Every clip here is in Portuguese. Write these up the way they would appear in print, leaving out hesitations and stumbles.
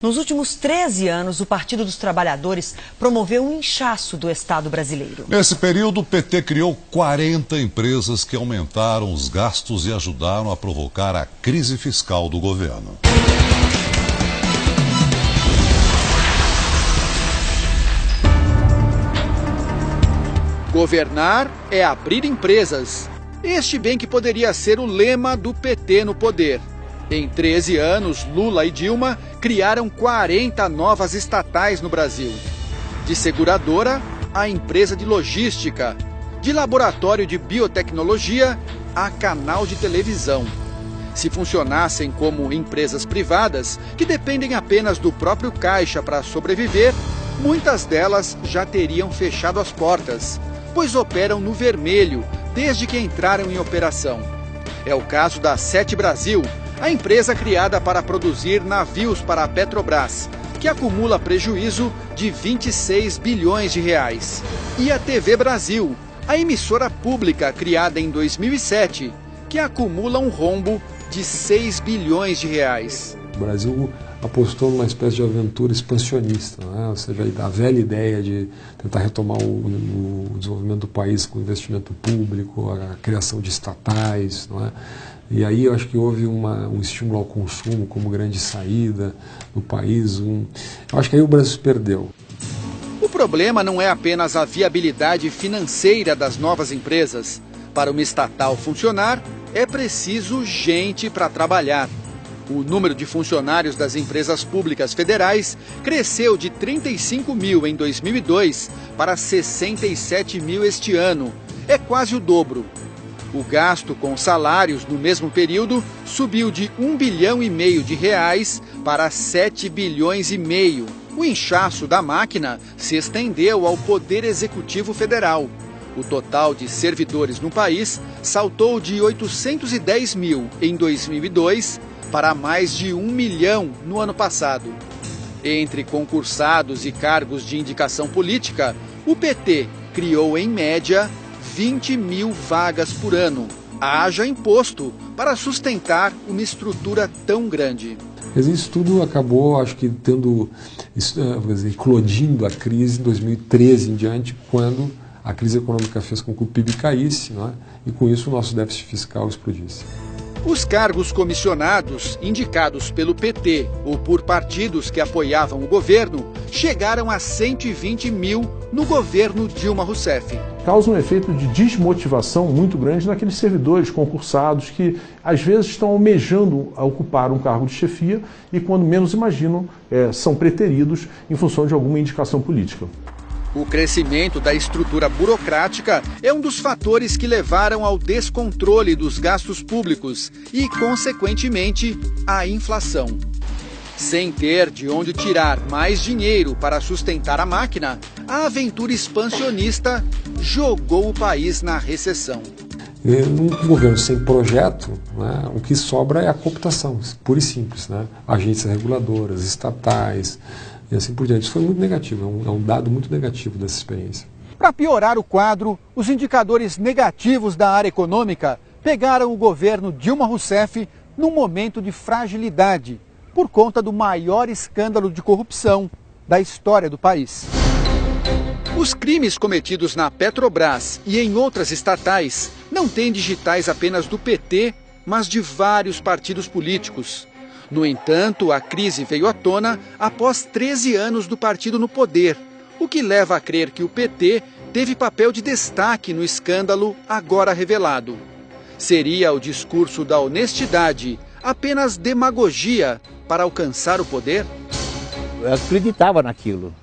Nos últimos 13 anos, o Partido dos Trabalhadores promoveu um inchaço do Estado brasileiro. Nesse período, o PT criou 40 empresas que aumentaram os gastos e ajudaram a provocar a crise fiscal do governo. Governar é abrir empresas. Este bem que poderia ser o lema do PT no poder. Em 13 anos, Lula e Dilma criaram 40 novas estatais no Brasil. De seguradora a empresa de logística, de laboratório de biotecnologia a canal de televisão. Se funcionassem como empresas privadas, que dependem apenas do próprio caixa para sobreviver, muitas delas já teriam fechado as portas, pois operam no vermelho desde que entraram em operação. É o caso da Sete Brasil, a empresa criada para produzir navios para a Petrobras, que acumula prejuízo de 26 bilhões de reais. E a TV Brasil, a emissora pública criada em 2007, que acumula um rombo de 6 bilhões de reais. O Brasil apostou numa espécie de aventura expansionista, né? Ou seja, a velha ideia de tentar retomar o desenvolvimento do país com investimento público, a criação de estatais, não é? E aí eu acho que houve um estímulo ao consumo como grande saída no país. Eu acho que aí o Brasil se perdeu. O problema não é apenas a viabilidade financeira das novas empresas. Para uma estatal funcionar, é preciso gente para trabalhar. O número de funcionários das empresas públicas federais cresceu de 35 mil em 2002 para 67 mil este ano. É quase o dobro. O gasto com salários no mesmo período subiu de 1,5 bilhão de reais para 7,5 bilhões. O inchaço da máquina se estendeu ao Poder Executivo Federal. O total de servidores no país saltou de 810 mil em 2002 para mais de 1 milhão no ano passado. Entre concursados e cargos de indicação política, o PT criou, em média, 20 mil vagas por ano. Haja imposto para sustentar uma estrutura tão grande. Mas isso tudo acabou, acho que, eclodindo a crise em 2013 em diante, quando a crise econômica fez com que o PIB caísse, não é? E com isso o nosso déficit fiscal explodisse. Os cargos comissionados, indicados pelo PT ou por partidos que apoiavam o governo, chegaram a 120 mil no governo Dilma Rousseff. Causa um efeito de desmotivação muito grande naqueles servidores concursados que, às vezes, estão almejando a ocupar um cargo de chefia e, quando menos imaginam, são preteridos em função de alguma indicação política. O crescimento da estrutura burocrática é um dos fatores que levaram ao descontrole dos gastos públicos e, consequentemente, à inflação. Sem ter de onde tirar mais dinheiro para sustentar a máquina, a aventura expansionista jogou o país na recessão. Num governo sem projeto, né, o que sobra é a cooptação, pura e simples, né? Agências reguladoras, estatais e assim por diante. Isso foi muito negativo, é um dado muito negativo dessa experiência. Para piorar o quadro, os indicadores negativos da área econômica pegaram o governo Dilma Rousseff num momento de fragilidade, por conta do maior escândalo de corrupção da história do país. Os crimes cometidos na Petrobras e em outras estatais não têm digitais apenas do PT, mas de vários partidos políticos. No entanto, a crise veio à tona após 13 anos do partido no poder, o que leva a crer que o PT teve papel de destaque no escândalo agora revelado. Seria o discurso da honestidade apenas demagogia para alcançar o poder? Eu acreditava naquilo.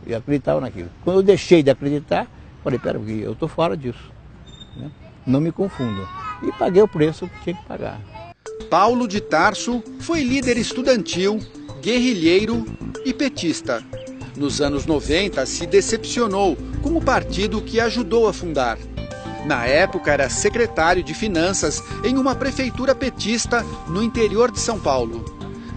Quando eu deixei de acreditar, falei, peraí, eu estou fora disso, né? Não me confundam. E paguei o preço que tinha que pagar. Paulo de Tarso foi líder estudantil, guerrilheiro e petista. Nos anos 90, se decepcionou com o partido que ajudou a fundar. Na época, era secretário de Finanças em uma prefeitura petista no interior de São Paulo.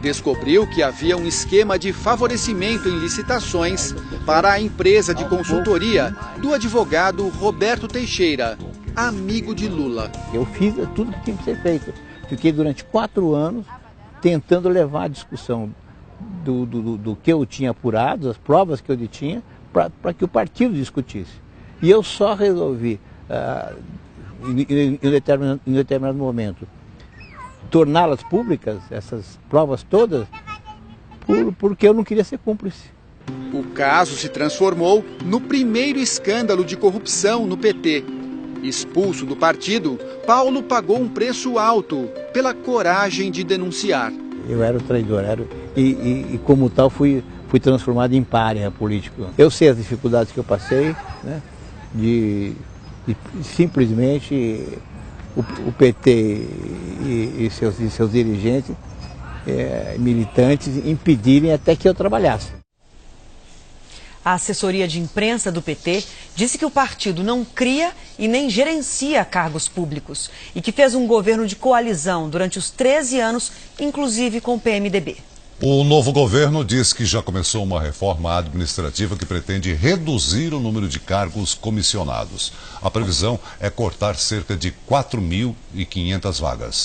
Descobriu que havia um esquema de favorecimento em licitações para a empresa de consultoria do advogado Roberto Teixeira, amigo de Lula. Eu fiz tudo que tinha que ser feito. Fiquei durante 4 anos tentando levar a discussão do que eu tinha apurado, as provas que eu tinha, para que o partido discutisse. E eu só resolvi, em determinado momento, torná-las públicas, essas provas todas, porque eu não queria ser cúmplice. O caso se transformou no primeiro escândalo de corrupção no PT. Expulso do partido, Paulo pagou um preço alto pela coragem de denunciar. Eu era o traidor, e como tal fui transformado em pária político. Eu sei as dificuldades que eu passei, né, de simplesmente o PT e seus dirigentes, militantes, impedirem até que eu trabalhasse. A assessoria de imprensa do PT disse que o partido não cria e nem gerencia cargos públicos e que fez um governo de coalizão durante os 13 anos, inclusive com o PMDB. O novo governo diz que já começou uma reforma administrativa que pretende reduzir o número de cargos comissionados. A previsão é cortar cerca de 4.500 vagas.